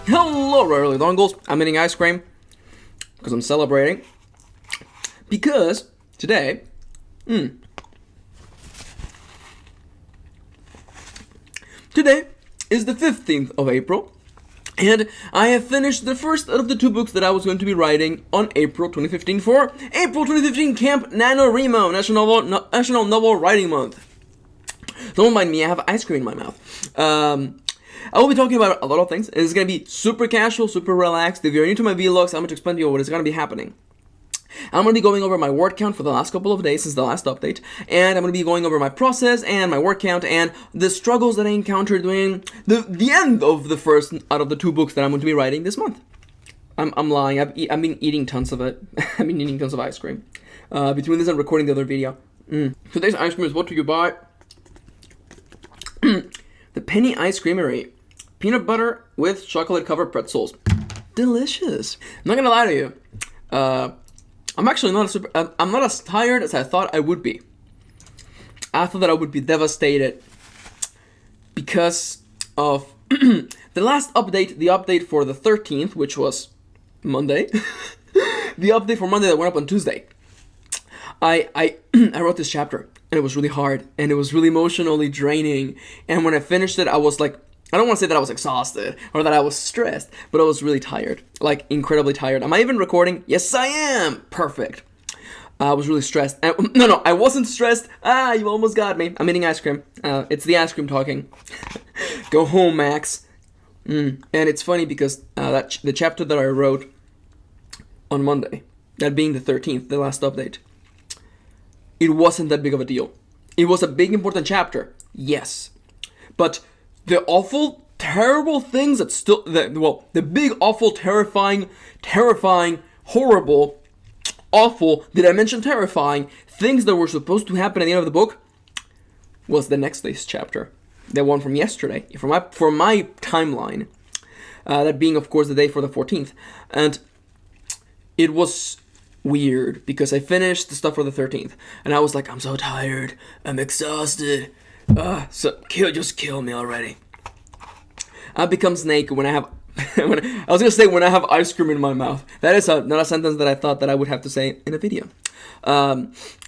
Hello, early dongles. I'm eating ice cream because I'm celebrating. Because today, today is the 15th of April, and I have finished the first of the two books that I was going to be writing on April 2015 for April 2015 Camp NaNoWriMo, National Novel Writing Month. Don't mind me, I have ice cream in my mouth. I will be talking about a lot of things. It's going to be super casual, super relaxed. If you're new to my vlogs, I'm going to explain to you what is going to be happening. I'm going to be going over my word count for the last couple of days since the last update, and I'm going to be going over my process and my word count and the struggles that I encountered doing the end of the first out of the two books that I'm going to be writing this month. I'm lying. I've been eating tons of it. I've been eating tons of ice cream. Between this and recording the other video. Today's ice cream is what do you buy? The Penny Ice Creamery. Peanut butter with chocolate-covered pretzels. Delicious. I'm not gonna lie to you. I'm actually I'm not as tired as I thought I would be. I thought that I would be devastated because of the last update, the update for the 13th, which was Monday. The update for Monday that went up on Tuesday. I wrote this chapter, and it was really hard, and it was really emotionally draining. And when I finished it, I was like, I don't want to say that I was exhausted or that I was stressed, but I was really tired, like incredibly tired. Am I even recording? Yes, I am. Perfect. I was really stressed. No, I wasn't stressed. You almost got me. I'm eating ice cream. It's the ice cream talking. Go home, Max. And it's funny because the chapter that I wrote on Monday, that being the 13th, the last update, it wasn't that big of a deal. It was a big, important chapter, yes, but the awful, terrible things that the big, awful, terrifying, horrible, awful, did I mention terrifying, things that were supposed to happen at the end of the book was the next day's chapter. The one from yesterday, for my timeline. That being, of course, the day for the 14th. And it was weird because I finished the stuff for the 13th. And I was like, I'm so tired. I'm exhausted. Just kill me already. I become Snake when I have when I have ice cream in my mouth. That is not a sentence that I thought that I would have to say in a video.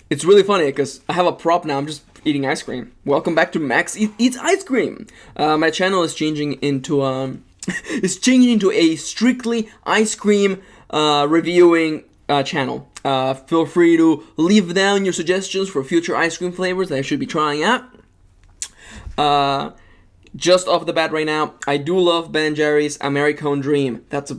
It's really funny because I have a prop now. I'm just eating ice cream. Welcome back to Max Eats Ice Cream. My channel is changing into a strictly ice cream reviewing channel. Feel free to leave down your suggestions for future ice cream flavors that I should be trying out. Just off the bat right now, I do love Ben & Jerry's Americone Dream. That's a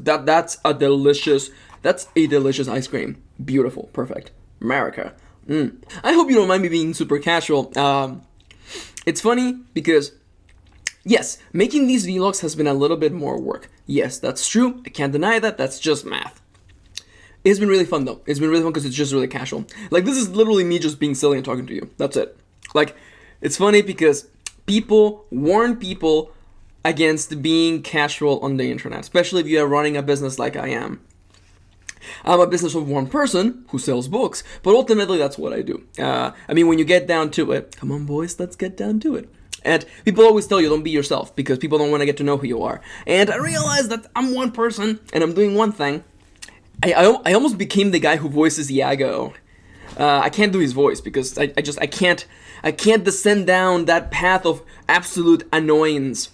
delicious ice cream. Beautiful, perfect. America. I hope you don't mind me being super casual. It's funny because, yes, making these vlogs has been a little bit more work. Yes, that's true. I can't deny that. That's just math. It's been really fun though. It's been really fun because it's just really casual. Like, this is literally me just being silly and talking to you. That's it. Like, it's funny because people warn people against being casual on the internet, especially if you are running a business like I am. I'm a business of one person who sells books, but ultimately that's what I do. When you get down to it, come on boys, let's get down to it. And people always tell you don't be yourself because people don't want to get to know who you are. And I realized that I'm one person and I'm doing one thing. I almost became the guy who voices Iago. I can't do his voice because I can't descend down that path of absolute annoyingness.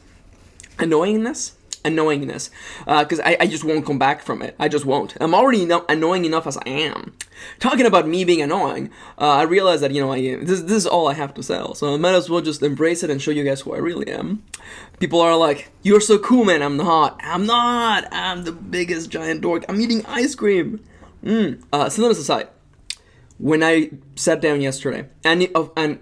Because I just won't come back from it. I just won't. I'm already annoying enough as I am. Talking about me being annoying, I realize that, this is all I have to sell. So I might as well just embrace it and show you guys who I really am. People are like, you're so cool, man. I'm not. I'm the biggest giant dork. I'm eating ice cream. So that aside. When I sat down yesterday, and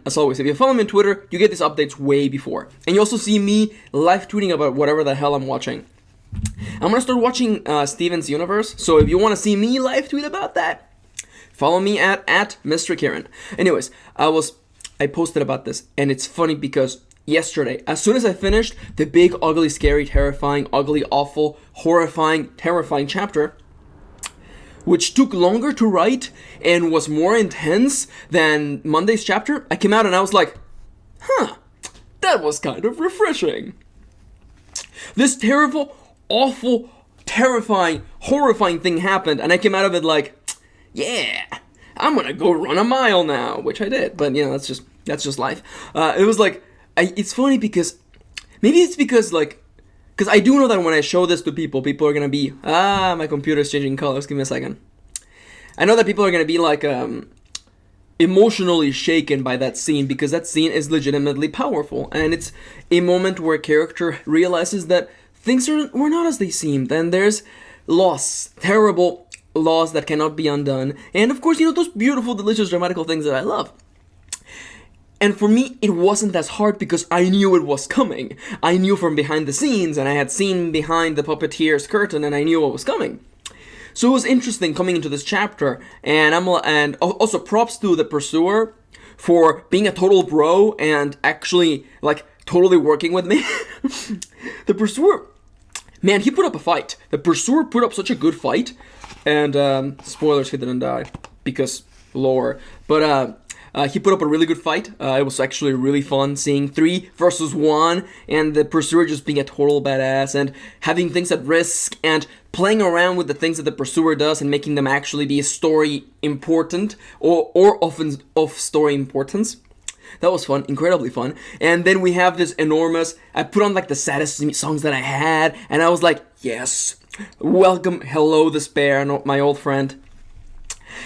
as always, if you follow me on Twitter, you get these updates way before. And you also see me live tweeting about whatever the hell I'm watching. I'm going to start watching Steven's Universe, so if you want to see me live tweet about that, follow me at Mr. Kieran. Anyways, I posted about this, and it's funny because yesterday, as soon as I finished the big, ugly, scary, terrifying, ugly, awful, horrifying, terrifying chapter, which took longer to write and was more intense than Monday's chapter, I came out and I was like, that was kind of refreshing. This terrible, awful, terrifying, horrifying thing happened, and I came out of it like, yeah, I'm gonna go run a mile now, which I did. But you know, that's just life. It was like, it's funny because maybe it's because I do know that when I show this to people, people are gonna be, my computer's changing colors. Give me a second. I know that people are gonna be like, emotionally shaken by that scene because that scene is legitimately powerful, and it's a moment where a character realizes that things were not as they seemed, and there's loss, terrible loss that cannot be undone, and of course, you know, those beautiful, delicious, dramatical things that I love. And for me, it wasn't as hard because I knew it was coming. I knew from behind the scenes, and I had seen behind the puppeteer's curtain, and I knew what was coming. So it was interesting coming into this chapter, and also props to the pursuer for being a total bro and actually like totally working with me. The pursuer, man, he put up a fight. The pursuer put up such a good fight, and spoilers, he didn't die because lore, but he put up a really good fight. It was actually really fun seeing 3 versus 1, and the pursuer just being a total badass and having things at risk and playing around with the things that the pursuer does and making them actually be story important or often of story importance. That was fun, incredibly fun. And then we have this enormous, I put on like the saddest songs that I had, and I was like, yes, welcome, hello, despair, my old friend.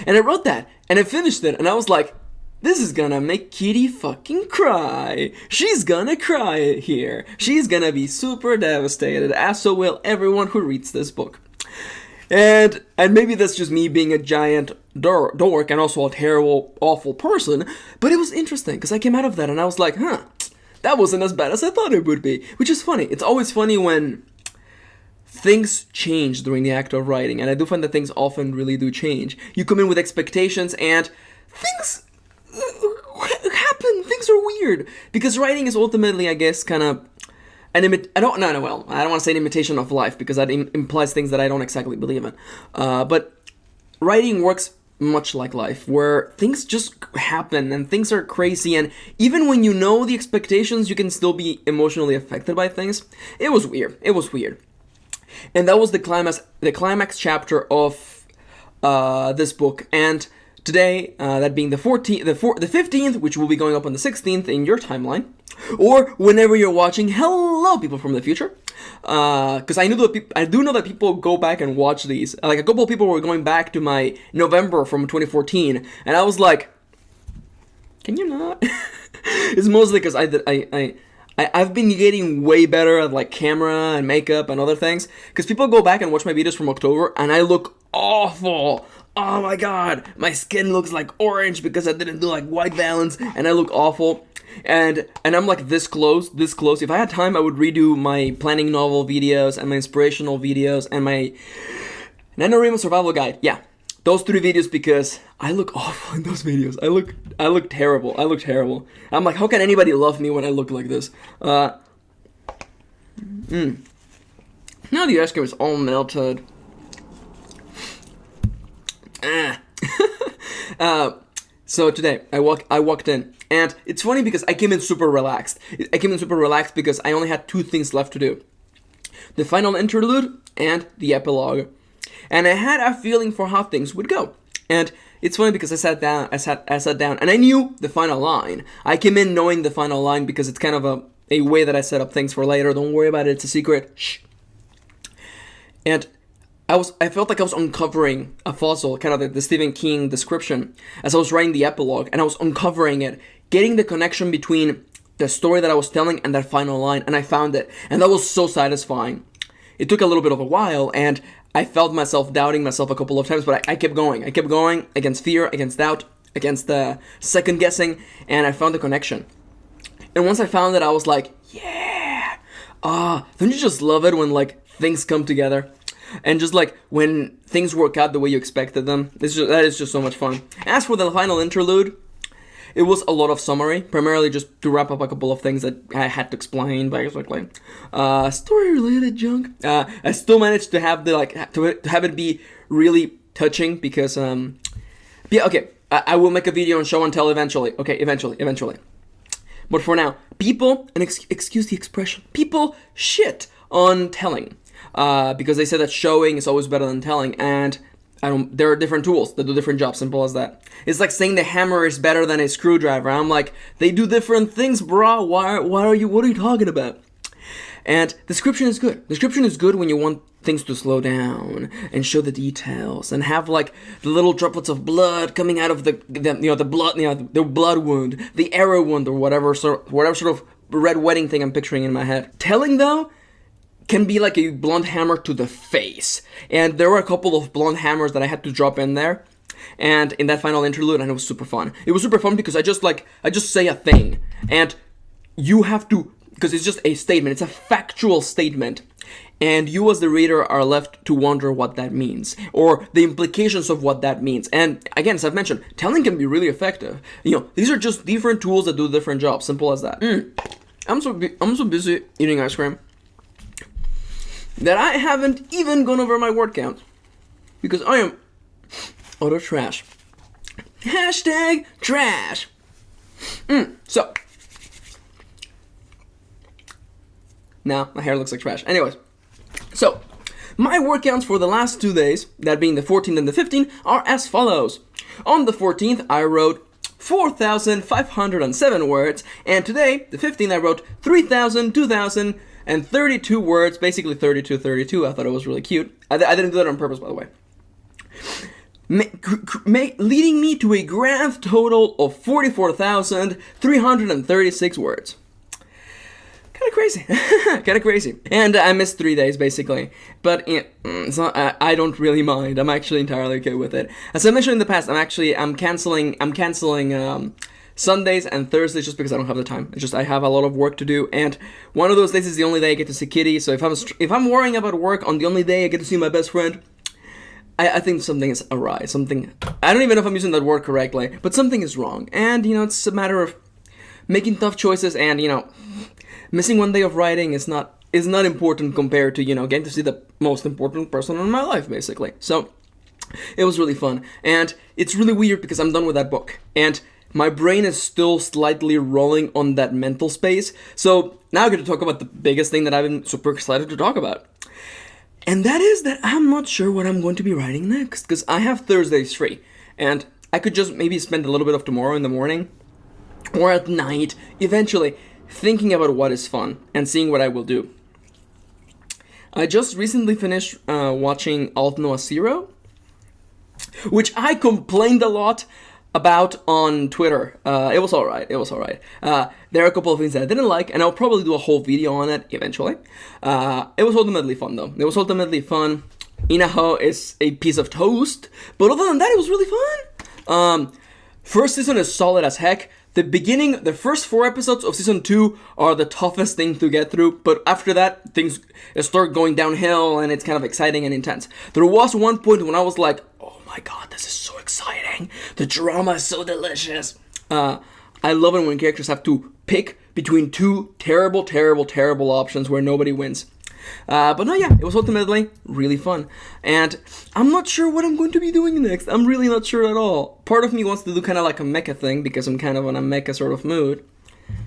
And I wrote that, and I finished it, and I was like, this is gonna make Kitty fucking cry. She's gonna cry here. She's gonna be super devastated, as so will everyone who reads this book. And maybe that's just me being a giant dork and also a terrible, awful person, but it was interesting because I came out of that and I was like, that wasn't as bad as I thought it would be, which is funny. It's always funny when things change during the act of writing, and I do find that things often really do change. You come in with expectations and things happen. Things are weird because writing is ultimately, I guess, kind of I don't want to say an imitation of life because that implies things that I don't exactly believe in. But writing works much like life, where things just happen and things are crazy, and even when you know the expectations, you can still be emotionally affected by things. It was weird. And that was the climax chapter of this book. And today, that being the 15th, which will be going up on the 16th in your timeline, or whenever you're watching, hello, people from the future, because I do know that people go back and watch these. Like a couple of people were going back to my November from 2014, and I was like, can you not? It's mostly because I've been getting way better at like camera and makeup and other things, because people go back and watch my videos from October, and I look awful. Oh my god, my skin looks like orange because I didn't do like white balance, and I look awful. And I'm like this close. If I had time, I would redo my planning novel videos and my inspirational videos and my NaNoWriMo survival guide. Yeah, those 3 videos, because I look awful in those videos. I look terrible. I'm like, how can anybody love me when I look like this? Now the ice cream is all melted. So today I walked in, and it's funny because I came in super relaxed. Because I only had 2 things left to do: the final interlude and the epilogue. And I had a feeling for how things would go. And it's funny because I sat down, and I knew the final line. I came in knowing the final line because it's kind of a way that I set up things for later. Don't worry about it; it's a secret. Shh. And I felt like I was uncovering a fossil, kind of the Stephen King description, as I was writing the epilogue, and I was uncovering it, getting the connection between the story that I was telling and that final line, and I found it, and that was so satisfying. It took a little bit of a while, and I felt myself doubting myself a couple of times, but I kept going. I kept going against fear, against doubt, against the second guessing, and I found the connection. And once I found it, I was like, yeah! Don't you just love it when like things come together? And just like when things work out the way you expected them, that is just so much fun. As for the final interlude, it was a lot of summary, primarily just to wrap up a couple of things that I had to explain, basically. Story-related junk. I still managed to have to have it be really touching because yeah, okay. I will make a video on show and tell eventually. Okay, eventually. But for now, people, and excuse the expression, people shit on telling, because they say that showing is always better than telling, and there are different tools that do different jobs, simple as that. It's like saying the hammer is better than a screwdriver. I'm like, they do what are you talking about? And description is good. Description is good when you want things to slow down and show the details and have like the little droplets of blood coming out of the blood wound, the arrow wound, or whatever sort of red wedding thing I'm picturing in my head. Telling, though, can be like a blunt hammer to the face. And there were a couple of blunt hammers that I had to drop in there, and in that final interlude, and it was super fun. It was super fun because I just say a thing, and you have to, because it's just a statement, it's a factual statement, and you as the reader are left to wonder what that means, or the implications of what that means. And again, as I've mentioned, telling can be really effective. These are just different tools that do different jobs, simple as that. I'm so busy eating ice cream that I haven't even gone over my word count, because I am utter trash. Hashtag trash. So, now my hair looks like trash. Anyways, so my word counts for the last 2 days, that being the 14th and the 15th, are as follows. On the 14th, I wrote 4,507 words, and today, the 15th, I wrote 2,032 words, basically 32. I thought it was really cute. I didn't do that on purpose, by the way. Leading me to a grand total of 44,336 words. Kind of crazy. And I missed 3 days, basically. But it's not, I don't really mind. I'm actually entirely okay with it. As I mentioned in the past, I'm canceling Sundays and Thursdays just because I don't have the time. It's just I have a lot of work to do, and one of those days is the only day I get to see Kitty. So if I'm worrying about work on the only day I get to see my best friend, I think something is awry. I don't even know if I'm using that word correctly, but something is wrong. And it's a matter of making tough choices, and missing one day of writing is not important compared to getting to see the most important person in my life, basically. So it was really fun, and it's really weird because I'm done with that book, and my brain is still slightly rolling on that mental space. So now I'm going to talk about the biggest thing that I've been super excited to talk about. And that is that I'm not sure what I'm going to be writing next, because I have Thursdays free, and I could just maybe spend a little bit of tomorrow in the morning or at night, eventually, thinking about what is fun and seeing what I will do. I just recently finished watching Alt Noah Zero, which I complained a lot about on Twitter. It was alright. There are a couple of things that I didn't like, and I'll probably do a whole video on it eventually. It was ultimately fun, though. Inaho is a piece of toast, but other than that, it was really fun. First season is solid as heck. The first 4 episodes of season 2 are the toughest thing to get through, but after that, things start going downhill, and it's kind of exciting and intense. There was one point when I was like, oh my god, this is so exciting. The drama is so delicious. I love it when characters have to pick between 2 terrible options where nobody wins. But no, yeah, it was ultimately really fun. And I'm not sure what I'm going to be doing next. I'm really not sure at all. Part of me wants to do kind of like a mecha thing, because I'm kind of in a mecha sort of mood.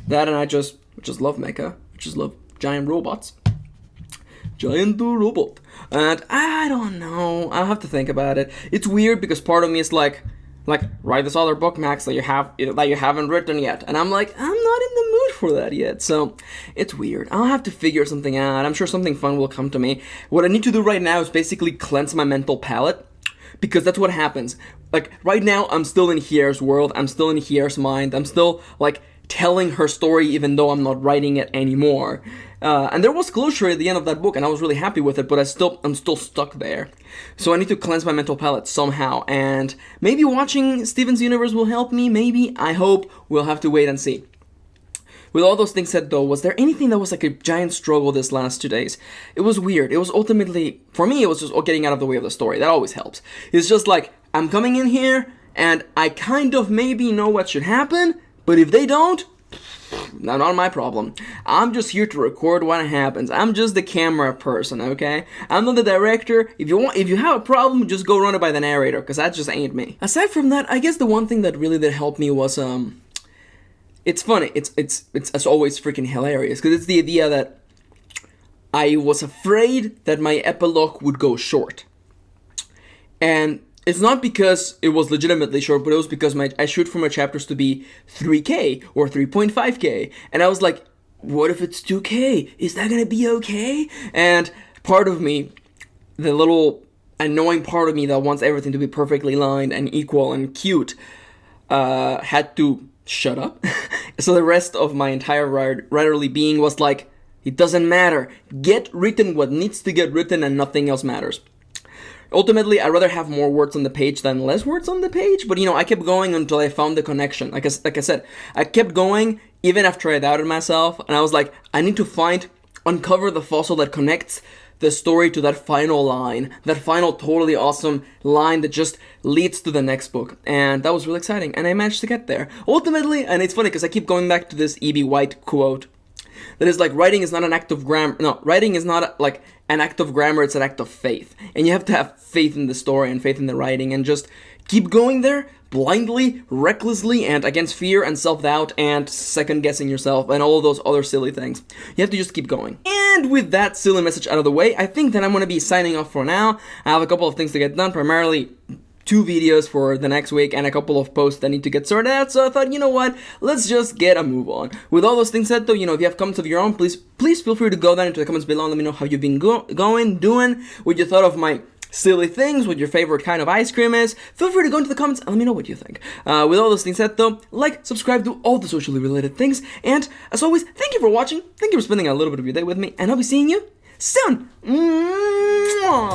That, and I just love mecha. I just love giant robots. Giant robot. And I don't know. I'll have to think about it. It's weird because part of me is like, write this other book, Max, that you haven't written yet. And I'm like, I'm not in the mood for that yet. So it's weird. I'll have to figure something out. I'm sure something fun will come to me. What I need to do right now is basically cleanse my mental palate, because that's what happens. Like right now, I'm still in Hier's world. I'm still in Hier's mind. I'm still like telling her story, even though I'm not writing it anymore. And there was closure at the end of that book, and I was really happy with it, but I'm still stuck there. So I need to cleanse my mental palate somehow, and maybe watching Steven's Universe will help me, maybe, I hope. We'll have to wait and see. With all those things said, though, was there anything that was like a giant struggle this last 2 days? It was weird. It was ultimately, for me, it was just getting out of the way of the story. That always helps. It's just like, I'm coming in here, and I kind of maybe know what should happen, but if they don't, not my problem. I'm just here to record what happens. I'm just the camera person, okay? I'm not the director. If you have a problem, just go run it by the narrator, because that just ain't me. Aside from that, I guess the one thing that really did help me was it's funny. It's as always freaking hilarious, because it's the idea that I was afraid that my epilogue would go short. And it's not because it was legitimately short, but it was because I shoot for my chapters to be 3K or 3.5K. And I was like, what if it's 2K? Is that gonna be okay? And part of me, the little annoying part of me that wants everything to be perfectly lined and equal and cute, had to shut up. So the rest of my entire writerly being was like, it doesn't matter. Get written what needs to get written and nothing else matters. Ultimately, I'd rather have more words on the page than less words on the page, but I kept going until I found the connection. Like I said, I kept going even after I doubted myself, and I was like, I need to uncover the fossil that connects the story to that final line, that final totally awesome line that just leads to the next book. And that was really exciting, and I managed to get there. Ultimately, and it's funny because I keep going back to this E.B. White quote, that is like, writing is not an act of grammar. No, writing is not like an act of grammar, it's an act of faith. And you have to have faith in the story and faith in the writing and just keep going there blindly, recklessly, and against fear and self-doubt and second-guessing yourself and all of those other silly things. You have to just keep going. And with that silly message out of the way, I think that I'm going to be signing off for now. I have a couple of things to get done, primarily 2 videos for the next week and a couple of posts that need to get sorted out, so I thought, you know what, let's just get a move on. With all those things said though, if you have comments of your own, please feel free to go down into the comments below and let me know how you've been doing, what you thought of my silly things, what your favorite kind of ice cream is. Feel free to go into the comments and let me know what you think. With all those things said though, like, subscribe, do all the socially related things, and as always, thank you for watching, thank you for spending a little bit of your day with me, and I'll be seeing you soon. Mwah!